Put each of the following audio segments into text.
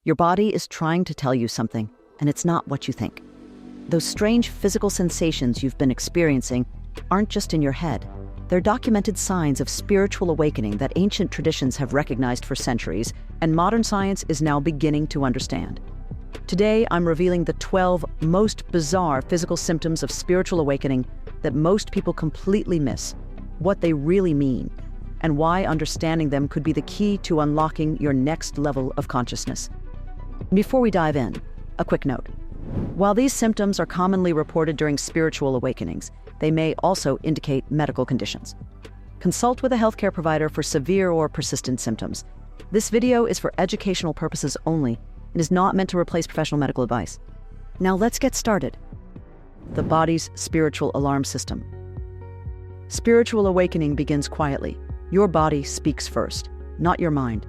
Your body is trying to tell you something, and it's not what you think. Those strange physical sensations you've been experiencing aren't just in your head. They're documented signs of spiritual awakening that ancient traditions have recognized for centuries, and modern science is now beginning to understand. Today, I'm revealing the 12 most bizarre physical symptoms of spiritual awakening that most people completely miss, what they really mean, and why understanding them could be the key to unlocking your next level of consciousness. Before we dive in, a quick note. While these symptoms are commonly reported during spiritual awakenings, they may also indicate medical conditions. Consult with a healthcare provider for severe or persistent symptoms. This video is for educational purposes only and is not meant to replace professional medical advice. Now let's get started. The body's spiritual alarm system. Spiritual awakening begins quietly. Your body speaks first, not your mind.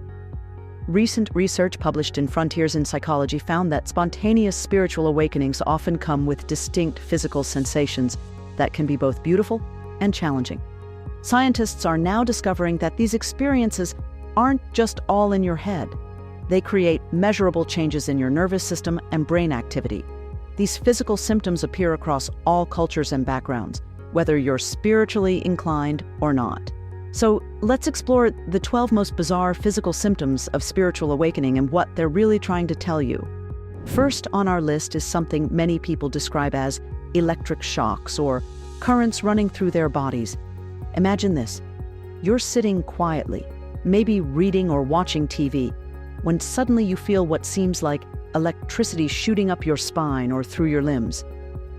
Recent research published in Frontiers in Psychology found that spontaneous spiritual awakenings often come with distinct physical sensations that can be both beautiful and challenging. Scientists are now discovering that these experiences aren't just all in your head. They create measurable changes in your nervous system and brain activity. These physical symptoms appear across all cultures and backgrounds, whether you're spiritually inclined or not. So let's explore the 12 most bizarre physical symptoms of spiritual awakening and what they're really trying to tell you. First on our list is something many people describe as electric shocks or currents running through their bodies. Imagine this. You're sitting quietly, maybe reading or watching TV, when suddenly you feel what seems like electricity shooting up your spine or through your limbs.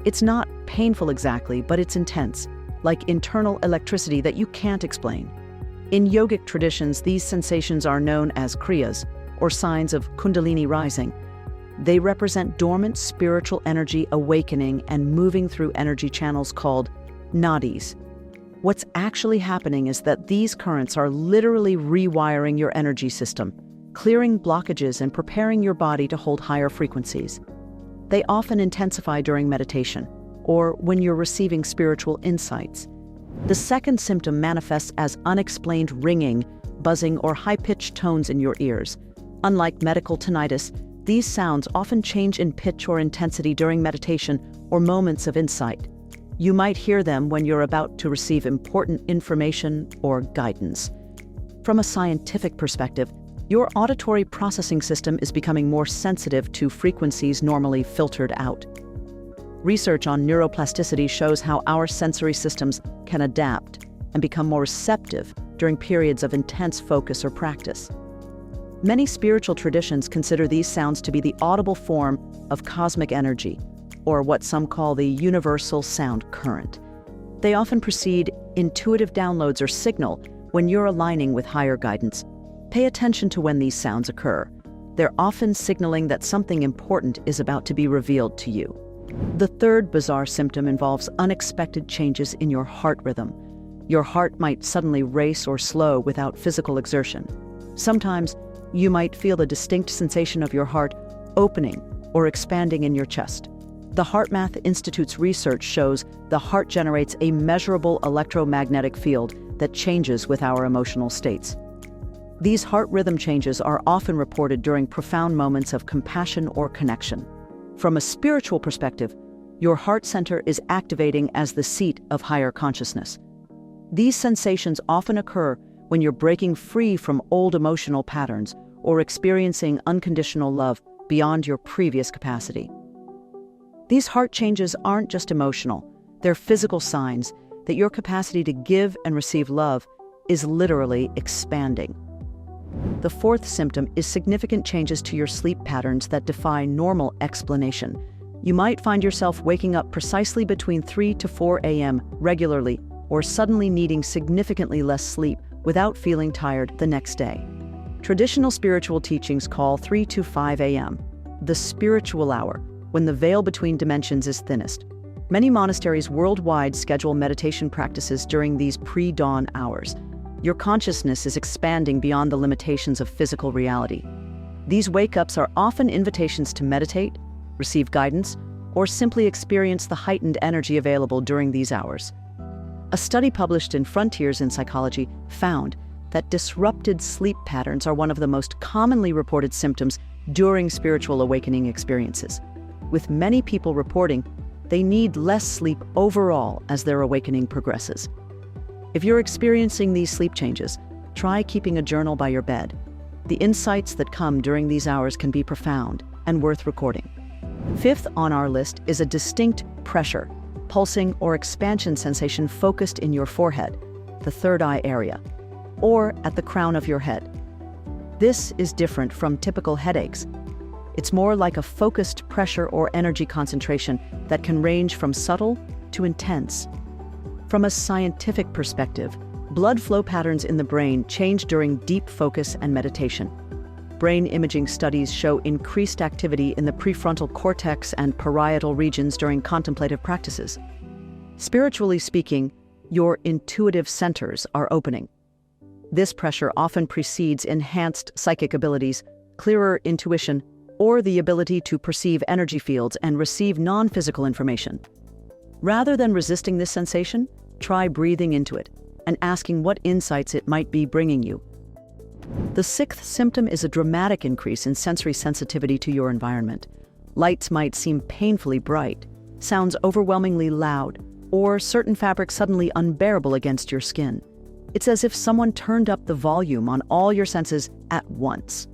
It's not painful exactly, but it's intense, like internal electricity that you can't explain. In yogic traditions, these sensations are known as kriyas, or signs of kundalini rising. They represent dormant spiritual energy awakening and moving through energy channels called nadis. What's actually happening is that these currents are literally rewiring your energy system, clearing blockages and preparing your body to hold higher frequencies. They often intensify during meditation, or when you're receiving spiritual insights. The second symptom manifests as unexplained ringing, buzzing, or high-pitched tones in your ears. Unlike medical tinnitus, these sounds often change in pitch or intensity during meditation or moments of insight. You might hear them when you're about to receive important information or guidance. From a scientific perspective, your auditory processing system is becoming more sensitive to frequencies normally filtered out. Research on neuroplasticity shows how our sensory systems can adapt and become more receptive during periods of intense focus or practice. Many spiritual traditions consider these sounds to be the audible form of cosmic energy, or what some call the universal sound current. They often precede intuitive downloads or signal when you're aligning with higher guidance. Pay attention to when these sounds occur. They're often signaling that something important is about to be revealed to you. The third bizarre symptom involves unexpected changes in your heart rhythm. Your heart might suddenly race or slow without physical exertion. Sometimes you might feel the distinct sensation of your heart opening or expanding in your chest. The HeartMath Institute's research shows the heart generates a measurable electromagnetic field that changes with our emotional states. These heart rhythm changes are often reported during profound moments of compassion or connection. From a spiritual perspective, your heart center is activating as the seat of higher consciousness. These sensations often occur when you're breaking free from old emotional patterns or experiencing unconditional love beyond your previous capacity. These heart changes aren't just emotional, they're physical signs that your capacity to give and receive love is literally expanding. The fourth symptom is significant changes to your sleep patterns that defy normal explanation. You might find yourself waking up precisely between 3 to 4 a.m. regularly, or suddenly needing significantly less sleep without feeling tired the next day. Traditional spiritual teachings call 3 to 5 a.m. the spiritual hour, when the veil between dimensions is thinnest. Many monasteries worldwide schedule meditation practices during these pre-dawn hours. Your consciousness is expanding beyond the limitations of physical reality. These wake-ups are often invitations to meditate, receive guidance, or simply experience the heightened energy available during these hours. A study published in Frontiers in Psychology found that disrupted sleep patterns are one of the most commonly reported symptoms during spiritual awakening experiences, with many people reporting they need less sleep overall as their awakening progresses. If you're experiencing these sleep changes, try keeping a journal by your bed. The insights that come during these hours can be profound and worth recording. Fifth on our list is a distinct pressure, pulsing, or expansion sensation focused in your forehead, the third eye area, or at the crown of your head. This is different from typical headaches. It's more like a focused pressure or energy concentration that can range from subtle to intense. From a scientific perspective, blood flow patterns in the brain change during deep focus and meditation. Brain imaging studies show increased activity in the prefrontal cortex and parietal regions during contemplative practices. Spiritually speaking, your intuitive centers are opening. This pressure often precedes enhanced psychic abilities, clearer intuition, or the ability to perceive energy fields and receive non-physical information. Rather than resisting this sensation, try breathing into it and asking what insights it might be bringing you. The sixth symptom is a dramatic increase in sensory sensitivity to your environment. Lights might seem painfully bright, sounds overwhelmingly loud, or certain fabrics suddenly unbearable against your skin. It's as if someone turned up the volume on all your senses at once.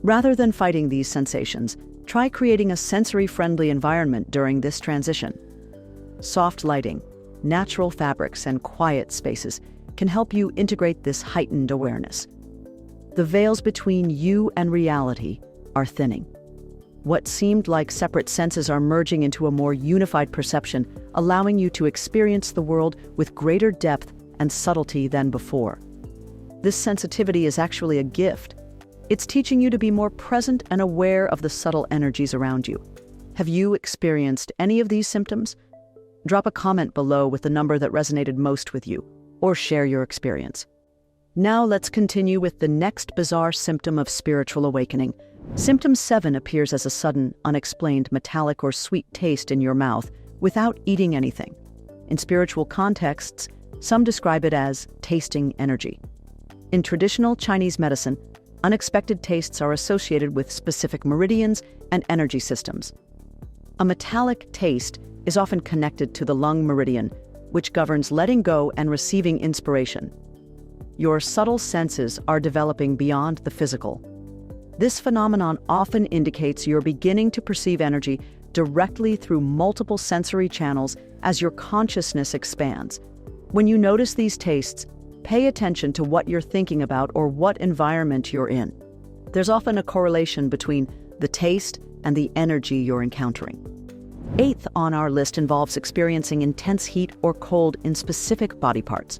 Rather than fighting these sensations, try creating a sensory-friendly environment during this transition. Soft lighting, natural fabrics, and quiet spaces can help you integrate this heightened awareness. The veils between you and reality are thinning. What seemed like separate senses are merging into a more unified perception, allowing you to experience the world with greater depth and subtlety than before. This sensitivity is actually a gift. It's teaching you to be more present and aware of the subtle energies around you. Have you experienced any of these symptoms? Drop a comment below with the number that resonated most with you, or share your experience. Now let's continue with the next bizarre symptom of spiritual awakening. Symptom 7 appears as a sudden, unexplained metallic or sweet taste in your mouth without eating anything. In spiritual contexts, some describe it as tasting energy. In traditional Chinese medicine, unexpected tastes are associated with specific meridians and energy systems. A metallic taste is often connected to the lung meridian, which governs letting go and receiving inspiration. Your subtle senses are developing beyond the physical. This phenomenon often indicates you're beginning to perceive energy directly through multiple sensory channels as your consciousness expands. When you notice these tastes, pay attention to what you're thinking about or what environment you're in. There's often a correlation between the taste and the energy you're encountering. Eighth on our list involves experiencing intense heat or cold in specific body parts.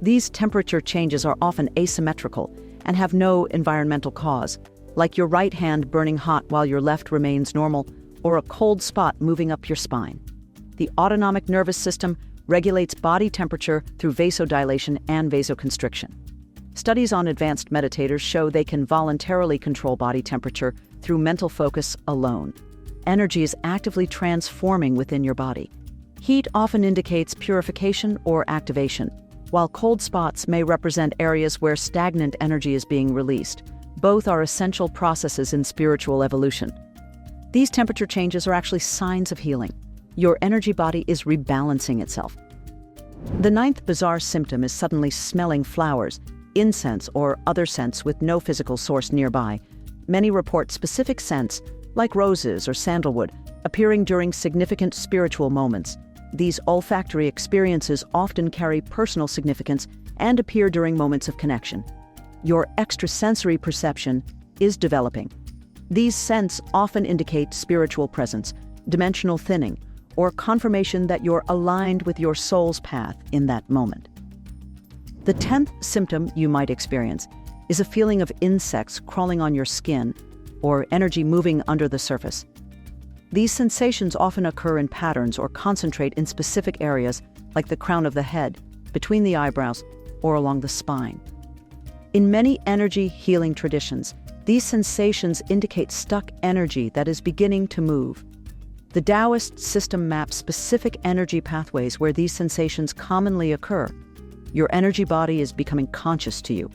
These temperature changes are often asymmetrical and have no environmental cause, like your right hand burning hot while your left remains normal, or a cold spot moving up your spine. The autonomic nervous system regulates body temperature through vasodilation and vasoconstriction. Studies on advanced meditators show they can voluntarily control body temperature through mental focus alone. Energy is actively transforming within your body. Heat often indicates purification or activation, while cold spots may represent areas where stagnant energy is being released. Both are essential processes in spiritual evolution. These temperature changes are actually signs of healing. Your energy body is rebalancing itself. The ninth bizarre symptom is suddenly smelling flowers, incense, or other scents with no physical source nearby. Many report specific scents, like roses or sandalwood, appearing during significant spiritual moments. These olfactory experiences often carry personal significance and appear during moments of connection. Your extrasensory perception is developing. These scents often indicate spiritual presence, dimensional thinning, or confirmation that you're aligned with your soul's path in that moment. The 10th symptom you might experience is a feeling of insects crawling on your skin or energy moving under the surface. These sensations often occur in patterns or concentrate in specific areas like the crown of the head, between the eyebrows, or along the spine. In many energy healing traditions, these sensations indicate stuck energy that is beginning to move. The Taoist system maps specific energy pathways where these sensations commonly occur. Your energy body is becoming conscious to you.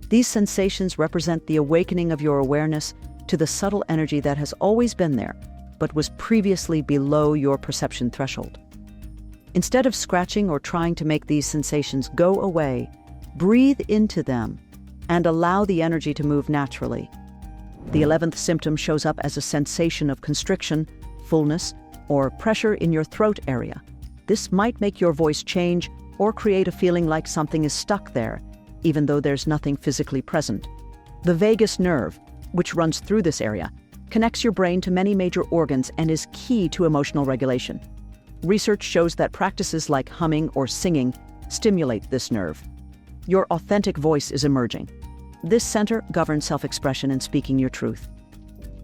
These sensations represent the awakening of your awareness to the subtle energy that has always been there, but was previously below your perception threshold. Instead of scratching or trying to make these sensations go away, breathe into them and allow the energy to move naturally. The 11th symptom shows up as a sensation of constriction, fullness, or pressure in your throat area. This might make your voice change or create a feeling like something is stuck there, even though there's nothing physically present. The vagus nerve, which runs through this area, connects your brain to many major organs and is key to emotional regulation. Research shows that practices like humming or singing stimulate this nerve. Your authentic voice is emerging. This center governs self-expression and speaking your truth.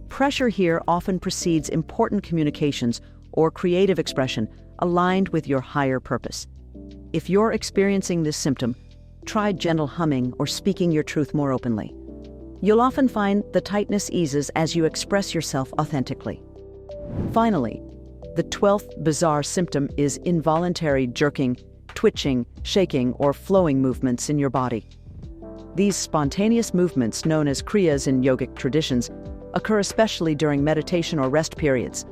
Pressure here often precedes important communications or creative expression aligned with your higher purpose. If you're experiencing this symptom, try gentle humming or speaking your truth more openly. You'll often find the tightness eases as you express yourself authentically. Finally, the 12th bizarre symptom is involuntary jerking, twitching, shaking, or flowing movements in your body. These spontaneous movements, known as kriyas in yogic traditions, occur especially during meditation or rest periods.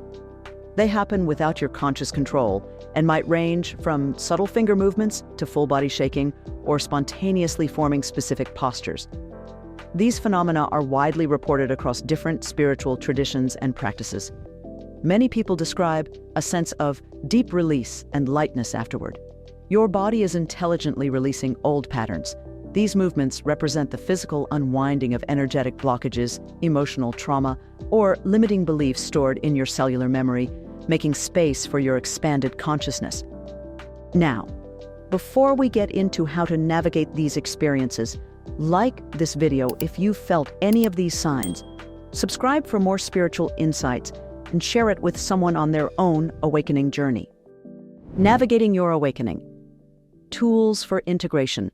They happen without your conscious control and might range from subtle finger movements to full body shaking or spontaneously forming specific postures. These phenomena are widely reported across different spiritual traditions and practices. Many people describe a sense of deep release and lightness afterward. Your body is intelligently releasing old patterns. These movements represent the physical unwinding of energetic blockages, emotional trauma, or limiting beliefs stored in your cellular memory, making space for your expanded consciousness. Now, before we get into how to navigate these experiences, like this video if you felt any of these signs, subscribe for more spiritual insights, and share it with someone on their own awakening journey. Navigating your awakening. Tools for integration.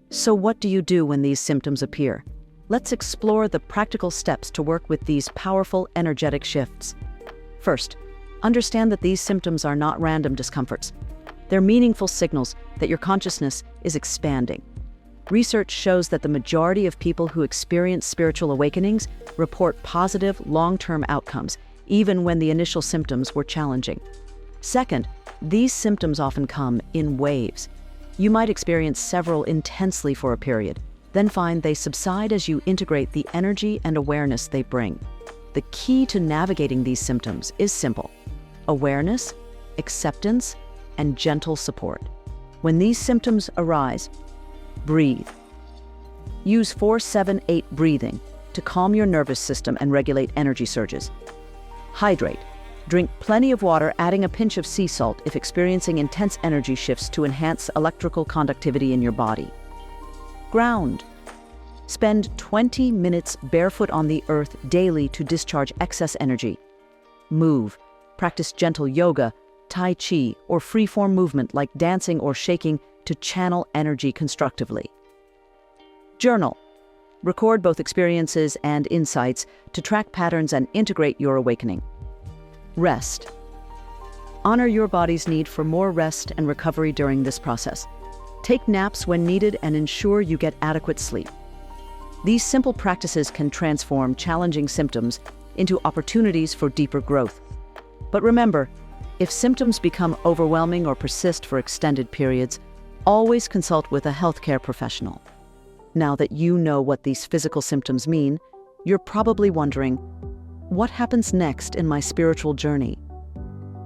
So what do you do when these symptoms appear? Let's explore the practical steps to work with these powerful energetic shifts. First, understand that these symptoms are not random discomforts. They're meaningful signals that your consciousness is expanding. Research shows that the majority of people who experience spiritual awakenings report positive, long-term outcomes, even when the initial symptoms were challenging. Second, these symptoms often come in waves. You might experience several intensely for a period, then find they subside as you integrate the energy and awareness they bring. The key to navigating these symptoms is simple: awareness, acceptance, and gentle support. When these symptoms arise, breathe. Use 4-7-8 breathing to calm your nervous system and regulate energy surges. Hydrate. Drink plenty of water, adding a pinch of sea salt if experiencing intense energy shifts to enhance electrical conductivity in your body. Ground. Spend 20 minutes barefoot on the earth daily to discharge excess energy. Move. Practice gentle yoga, tai chi, or free-form movement like dancing or shaking to channel energy constructively. Journal. Record both experiences and insights to track patterns and integrate your awakening. Rest. Honor your body's need for more rest and recovery during this process. Take naps when needed and ensure you get adequate sleep. These simple practices can transform challenging symptoms into opportunities for deeper growth. But remember, if symptoms become overwhelming or persist for extended periods, always consult with a healthcare professional. Now that you know what these physical symptoms mean, you're probably wondering, what happens next in my spiritual journey?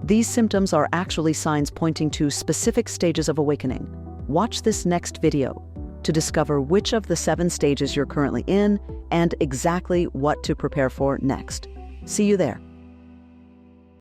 These symptoms are actually signs pointing to specific stages of awakening. Watch this next video to discover which of the 7 stages you're currently in and exactly what to prepare for next. See you there.